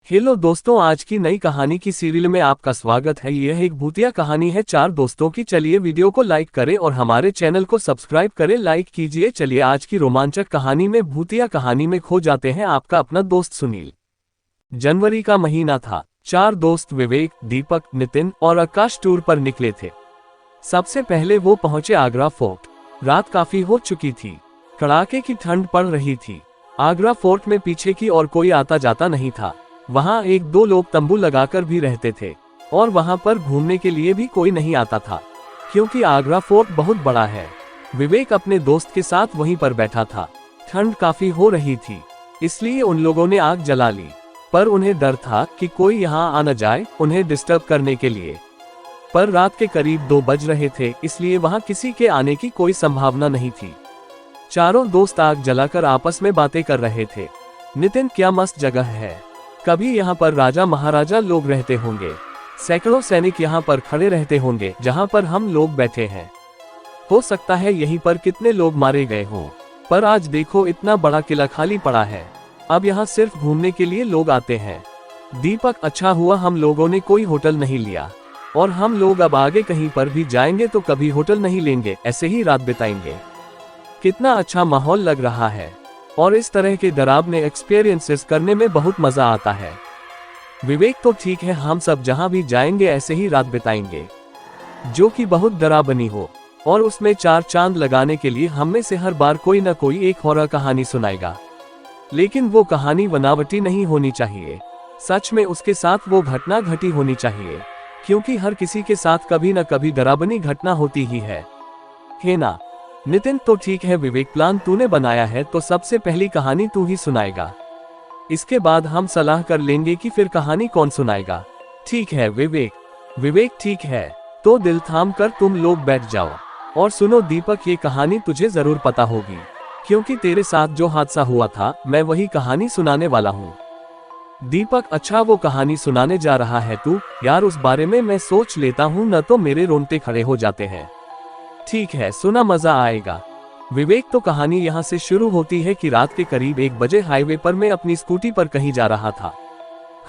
Hello दोस्तों, आज की नई कहानी की सीरियल में आपका स्वागत है। यह एक भूतिया कहानी है चार दोस्तों की। चलिए वीडियो को लाइक करें और हमारे चैनल को सब्सक्राइब करें, लाइक कीजिए। चलिए आज की रोमांचक कहानी में भूतिया कहानी में खो जाते हैं आपका अपना दोस्त सुनील। जनवरी का महीना था। चार दोस्त विवेक, दीपक, नितिन और आकाश टूर पर निकले थे। सबसे पहले वो पहुंचे आगरा फोर्ट। रात काफी हो चुकी थी, कड़ाके की ठंड पड़ रही थी। आगरा फोर्ट में पीछे की और कोई आता जाता नहीं था। वहां एक दो लोग तंबू लगाकर भी रहते थे और वहां पर घूमने के लिए भी कोई नहीं आता था, क्योंकि आगरा फोर्ट बहुत बड़ा है। विवेक अपने दोस्त के साथ वहीं पर बैठा था। ठंड काफी हो रही थी, इसलिए उन लोगों ने आग जला ली, पर उन्हें डर था कि कोई यहाँ आ न जाए उन्हें डिस्टर्ब करने के लिए। पर रात के करीब 2 बज रहे थे, इसलिए वहां किसी के आने की कोई संभावना नहीं थी। चारों दोस्त आग जलाकर आपस में बातें कर रहे थे। नितिन, क्या मस्त जगह है, कभी यहाँ पर राजा महाराजा लोग रहते होंगे। सैकड़ों सैनिक यहाँ पर खड़े रहते होंगे जहाँ पर हम लोग बैठे हैं। हो सकता है यहीं पर कितने लोग मारे गए हों, पर आज देखो इतना बड़ा किला खाली पड़ा है। अब यहाँ सिर्फ घूमने के लिए लोग आते हैं। दीपक, अच्छा हुआ हम लोगों ने कोई होटल नहीं लिया, और हम लोग अब आगे कहीं पर भी जाएंगे तो कभी होटल नहीं लेंगे, ऐसे ही रात बिताएंगे। कितना अच्छा माहौल लग रहा है, और इस तरह के डरावने एक्सपीरियंसेस करने में बहुत मजा आता है। विवेक, तो ठीक है, हम सब जहां भी जाएंगे ऐसे ही रात बिताएंगे, जो कि बहुत डरावनी हो, और उसमें 4 चांद लगाने के लिए हम में से हर बार कोई न कोई एक हॉरर कहानी सुनाएगा। लेकिन वो कहानी बनावटी नहीं होनी चाहिए, सच में उसके साथ वो घटना घटी होनी चाहिए, क्योंकि हर किसी के साथ कभी न कभी डरावनी घटना होती ही है ना। नितिन, तो ठीक है विवेक, प्लान तूने बनाया है तो सबसे पहली कहानी तू ही सुनाएगा। इसके बाद हम सलाह कर लेंगे कि फिर कहानी कौन सुनाएगा। ठीक है विवेक। विवेक, ठीक है, तो दिल थाम कर तुम लोग बैठ जाओ और सुनो। दीपक, ये कहानी तुझे जरूर पता होगी, क्योंकि तेरे साथ जो हादसा हुआ था मैं वही कहानी सुनाने वाला हूँ। दीपक, अच्छा वो कहानी सुनाने जा रहा है तू? यार उस बारे में मैं सोच लेता हूँ, न तो मेरे रोंगटे खड़े हो जाते हैं। ठीक है, सुना, मजा आएगा। विवेक, तो कहानी यहाँ से शुरू होती है कि रात के करीब 1 बजे हाईवे पर मैं अपनी स्कूटी पर कहीं जा रहा था।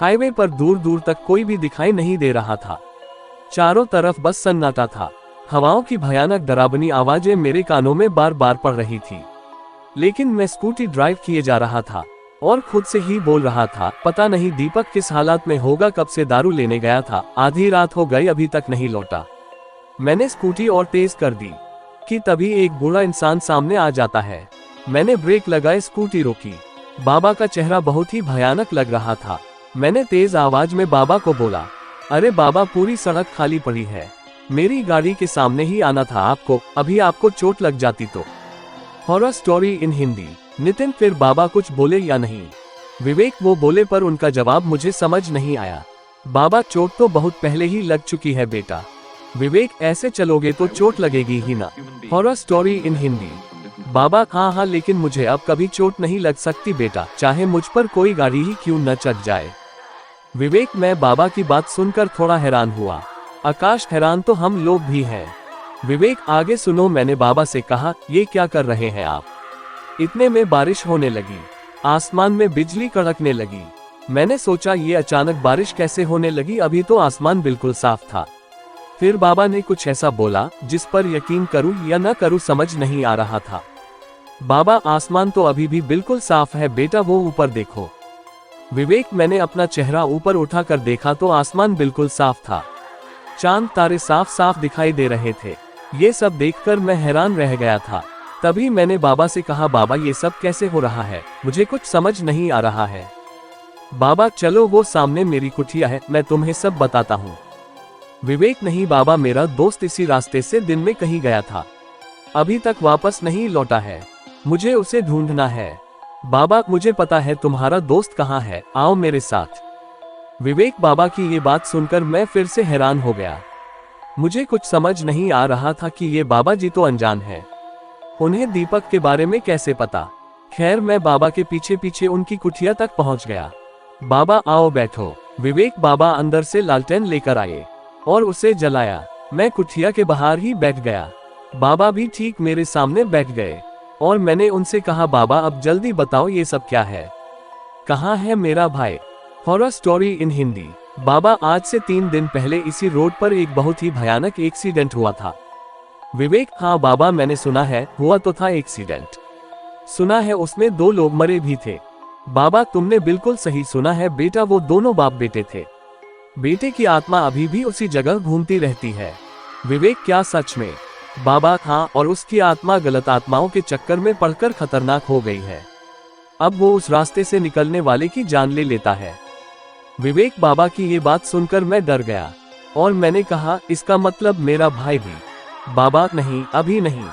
हाईवे पर दूर दूर तक कोई भी दिखाई नहीं दे रहा था। चारों तरफ बस सन्नाटा था। हवाओं की भयानक डरावनी आवाजें मेरे कानों में बार बार पड़ रही थी। लेकिन मैं स्कूटी ड्राइव किए जा रहा था और खुद से ही बोल रहा था, पता नहीं दीपक किस हालात में होगा, कब से दारू लेने गया था, आधी रात हो गई अभी तक नहीं लौटा। मैंने स्कूटी और तेज कर दी कि तभी एक बूढ़ा इंसान सामने आ जाता है। मैंने ब्रेक लगाए, स्कूटी रोकी। बाबा का चेहरा बहुत ही भयानक लग रहा था। मैंने तेज आवाज में बाबा को बोला, अरे बाबा, पूरी सड़क खाली पड़ी है, मेरी गाड़ी के सामने ही आना था आपको, अभी आपको चोट लग जाती तो। Horror story in Hindi. Nitin, फिर बाबा कुछ बोले या नहीं? विवेक, वो बोले पर उनका जवाब मुझे समझ नहीं आया। बाबा, चोट तो बहुत पहले ही लग चुकी है बेटा। विवेक, ऐसे चलोगे तो चोट लगेगी ही ना। Horror story in Hindi. बाबा, हाँ, लेकिन मुझे अब कभी चोट नहीं लग सकती बेटा, चाहे मुझ पर कोई गाड़ी ही क्यों न चढ़ जाए। विवेक, मैं बाबा की बात सुनकर थोड़ा हैरान हुआ। आकाश, हैरान तो हम लोग भी हैं। विवेक, आगे सुनो, मैंने बाबा से कहा, ये क्या कर रहे हैं आप? इतने में बारिश होने लगी, आसमान में बिजली कड़कने लगी। मैंने सोचा ये अचानक बारिश कैसे होने लगी, अभी तो आसमान बिल्कुल साफ था। फिर बाबा ने कुछ ऐसा बोला जिस पर यकीन करूं या न करूं समझ नहीं आ रहा था। बाबा, आसमान तो अभी भी बिल्कुल साफ है बेटा, वो ऊपर देखो। विवेक, मैंने अपना चेहरा ऊपर उठाकर देखा तो आसमान बिल्कुल साफ था। चांद तारे साफ साफ दिखाई दे रहे थे। ये सब देखकर मैं हैरान रह गया था। तभी मैंने बाबा से कहा, बाबा ये सब कैसे हो रहा है, मुझे कुछ समझ नहीं आ रहा है। बाबा, चलो वो सामने मेरी कुटिया है, मैं तुम्हें सब बताता हूँ। विवेक, नहीं बाबा, मेरा दोस्त इसी रास्ते से दिन में कहीं गया था, अभी तक वापस नहीं लौटा है, मुझे उसे ढूंढना है। बाबा, मुझे पता है तुम्हारा दोस्त कहाँ है, आओ मेरे साथ। विवेक, बाबा की ये बात सुनकर मैं फिर से हैरान हो गया। मुझे कुछ समझ नहीं आ रहा था कि ये बाबा जी तो अनजान है, उन्हें दीपक के बारे में कैसे पता। खैर, मैं बाबा के पीछे पीछे उनकी कुटिया तक पहुंच गया। बाबा, आओ बैठो। विवेक, बाबा अंदर से लालटेन लेकर आए और उसे जलाया। मैं कुटिया के बाहर ही बैठ गया। बाबा भी ठीक मेरे सामने बैठ गए और मैंने उनसे कहा, बाबा अब जल्दी बताओ ये सब क्या है, कहाँ है मेरा भाई? Horror story in Hindi. बाबा, आज से 3 दिन पहले इसी रोड पर एक बहुत ही भयानक एक्सीडेंट हुआ था। विवेक: हाँ बाबा, मैंने सुना है, हुआ तो था एक्सीडेंट। सुना है उसमें 2 लोग मरे भी थे। बाबा, तुमने बिल्कुल सही सुना है बेटा, वो दोनों बाप बेटे थे। बेटे की आत्मा अभी भी उसी जगह घूमती रहती है। विवेक: क्या सच में? बाबा: हाँ, और उसकी आत्मा गलत आत्माओं के चक्कर में पड़कर खतरनाक हो गई है। अब वो उस रास्ते से निकलने वाले की जान ले लेता है। विवेक: बाबा की ये बात सुनकर मैं डर गया और मैंने कहा, इसका मतलब मेरा भाई भी? बाबा: नहीं, अभी नहीं।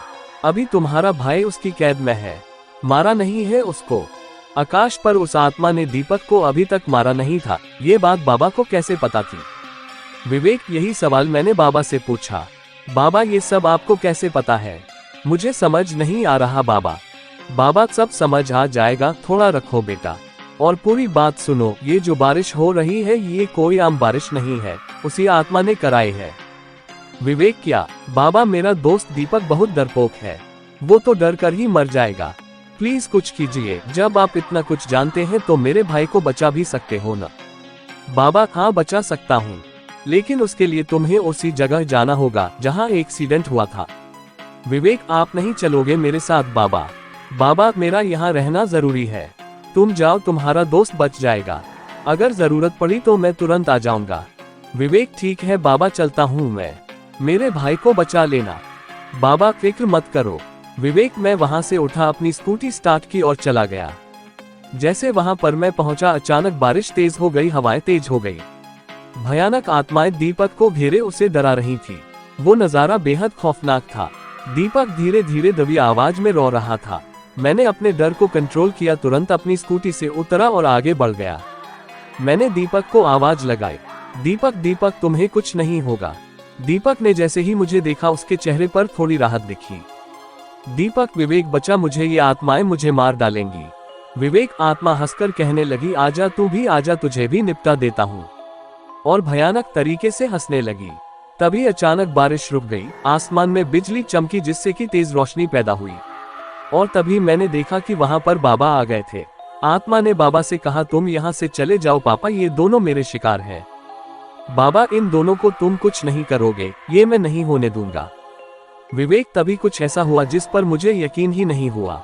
अभी तुम्हारा भाई उसकी कैद में है, मारा नहीं है उसको। आकाश पर उस आत्मा ने दीपक को अभी तक मारा नहीं था। ये बात बाबा को कैसे पता थी? विवेक: यही सवाल मैंने बाबा से पूछा। बाबा, ये सब आपको कैसे पता है? मुझे समझ नहीं आ रहा बाबा। बाबा: सब समझ आ जाएगा, थोड़ा रखो बेटा और पूरी बात सुनो। ये जो बारिश हो रही है ये कोई आम बारिश नहीं है, उसी आत्मा ने कराई है। विवेक: क्या? बाबा, मेरा दोस्त दीपक बहुत डरपोक है, वो तो डर कर ही मर जाएगा। प्लीज कुछ कीजिए, जब आप इतना कुछ जानते हैं तो मेरे भाई को बचा भी सकते हो ना? बाबा: हाँ, बचा सकता हूँ, लेकिन उसके लिए तुम्हें उसी जगह जाना होगा जहाँ एक्सीडेंट हुआ था। विवेक: आप नहीं चलोगे मेरे साथ बाबा? बाबा, मेरा यहाँ रहना जरूरी है, तुम जाओ, तुम्हारा दोस्त बच जाएगा। अगर जरूरत पड़ी तो मैं तुरंत आ जाऊंगा। विवेक: ठीक है बाबा, चलता हूँ मैं, मेरे भाई को बचा लेना। बाबा: फिक्र मत करो। विवेक: मैं वहां से उठा, अपनी स्कूटी स्टार्ट की और चला गया। जैसे वहां पर मैं पहुंचा, अचानक बारिश तेज हो गई, हवाएं तेज हो गई। भयानक आत्माएं दीपक को घेरे उसे डरा रही थी। वो नजारा बेहद खौफनाक था। दीपक धीरे धीरे दबी आवाज में रो रहा था। मैंने अपने डर को कंट्रोल किया, तुरंत अपनी स्कूटी से उतरा और आगे बढ़ गया। मैंने दीपक को आवाज लगाई, दीपक दीपक, तुम्हें कुछ नहीं होगा। दीपक ने जैसे ही मुझे देखा उसके चेहरे पर थोड़ी राहत दिखी। दीपक: विवेक बचा, मुझे ये आत्माएं मुझे मार डालेंगी। विवेक: आत्मा हंसकर कहने लगी, आजा तू भी आजा, तुझे भी निपटा देता हूँ, और भयानक तरीके से हंसने लगी। तभी अचानक बारिश रुक गई, आसमान में बिजली चमकी जिससे कि तेज रोशनी पैदा हुई, और तभी मैंने देखा कि वहां पर बाबा आ गए थे। आत्मा ने बाबा से कहा, तुम यहाँ से चले जाओ पापा, ये दोनों मेरे शिकार हैं। बाबा: इन दोनों को तुम कुछ नहीं करोगे, ये मैं नहीं होने दूंगा। विवेक: तभी कुछ ऐसा हुआ जिस पर मुझे यकीन ही नहीं हुआ।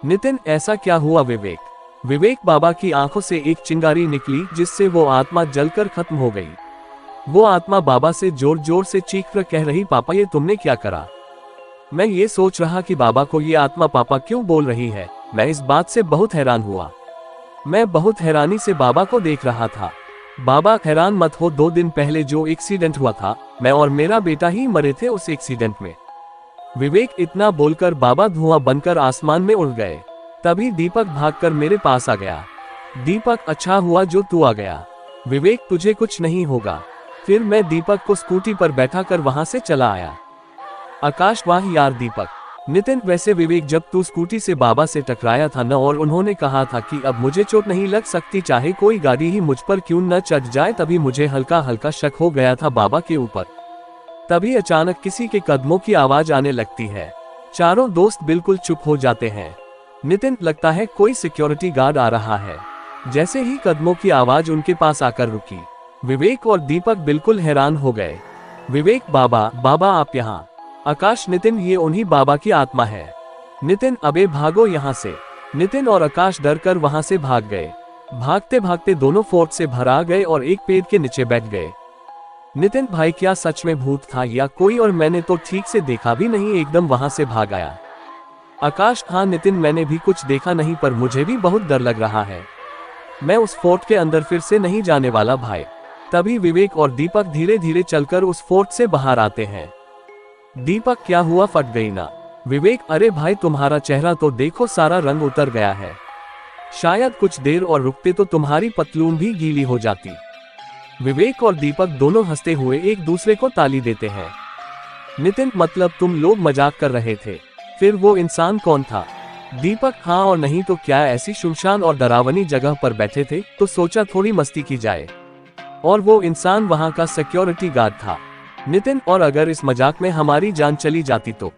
नितिन: ऐसा क्या हुआ विवेक? विवेक: बाबा की आंखों से एक चिंगारी निकली जिससे वो आत्मा जलकर खत्म हो गई। वो आत्मा बाबा से जोर जोर से चीख कर कह रही, पापा ये तुमने क्या करा? मैं ये सोच रहा कि बाबा को ये आत्मा पापा क्यों बोल रही है। मैं इस बात से बहुत हैरान हुआ। मैं बहुत हैरानी से बाबा को देख रहा था। बाबा: हैरान मत हो, 2 दिन पहले जो एक्सीडेंट हुआ था, मैं और मेरा बेटा ही मरे थे उस एक्सीडेंट में। विवेक: इतना बोलकर बाबा धुआं बनकर आसमान में उड़ गए। तभी दीपक भागकर मेरे पास आ गया। दीपक: अच्छा हुआ जो तू आ गया। विवेक: तुझे कुछ नहीं होगा। फिर मैं दीपक को स्कूटी पर बैठा कर वहां से चला आया। आकाश: वाह यार दीपक। नितिन: वैसे विवेक, जब तू स्कूटी से बाबा से टकराया था न, और उन्होंने कहा था कि अब मुझे चोट नहीं लग सकती चाहे कोई गाड़ी ही मुझ पर क्यों न चढ़ जाए, तभी मुझे हल्का हल्का शक हो गया था बाबा के ऊपर। तभी अचानक किसी के कदमों की आवाज आने लगती है। चारों दोस्त बिल्कुल चुप हो जाते हैं। नितिन: लगता है कोई सिक्योरिटी गार्ड आ रहा है। जैसे ही कदमों की आवाज उनके पास आकर रुकी, विवेक और दीपक बिल्कुल हैरान हो गए। विवेक: बाबा, बाबा आप यहाँ? आकाश: नितिन, ये उन्हीं बाबा की आत्मा है। नितिन: अबे भागो यहाँ से। नितिन और आकाश डर कर वहां से भाग गए। भागते भागते दोनों फोर्ट से भरा गए और एक पेड़ के नीचे बैठ गए। नितिन: भाई क्या सच में भूत था या कोई? और मैंने तो ठीक से देखा भी नहीं, एकदम वहां से भाग आया। आकाश: हाँ नितिन, मैंने भी कुछ देखा नहीं, पर मुझे भी बहुत डर लग रहा है। मैं उस फोर्ट के अंदर फिर से नहीं जाने वाला भाई। तभी विवेक और दीपक धीरे धीरे चलकर उस फोर्ट से बाहर आते हैं। दीपक: क्या हुआ, फट गई ना? विवेक: अरे भाई तुम्हारा चेहरा तो देखो, सारा रंग उतर गया है। शायद कुछ देर और रुकते तो तुम्हारी पतलून भी गीली हो जाती। विवेक और दीपक दोनों हंसते हुए एक दूसरे को ताली देते हैं। नितिन: मतलब तुम लोग मजाक कर रहे थे? फिर वो इंसान कौन था? दीपक: हाँ और नहीं तो क्या, ऐसी शुनशान और डरावनी जगह पर बैठे थे तो सोचा थोड़ी मस्ती की जाए, और वो इंसान वहां का सिक्योरिटी गार्ड था। नितिन: और अगर इस मजाक में हमारी जान चली जाती तो?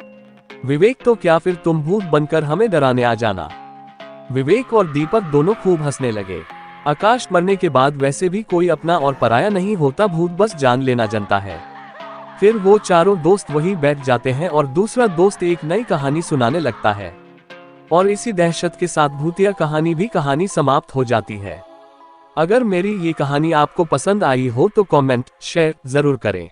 विवेक: तो क्या फिर तुम भूत बनकर हमें डराने आ जाना? विवेक और दीपक दोनों खूब हंसने लगे। आकाश मरने के बाद वैसे भी कोई अपना और पराया नहीं होता, भूत बस जान लेना जानता है। फिर वो चारों दोस्त वहीं बैठ जाते हैं और दूसरा दोस्त एक नई कहानी सुनाने लगता है और इसी दहशत के साथ भूतिया कहानी समाप्त हो जाती है। अगर मेरी ये कहानी आपको पसंद आई हो तो कमेंट शेयर जरूर करें।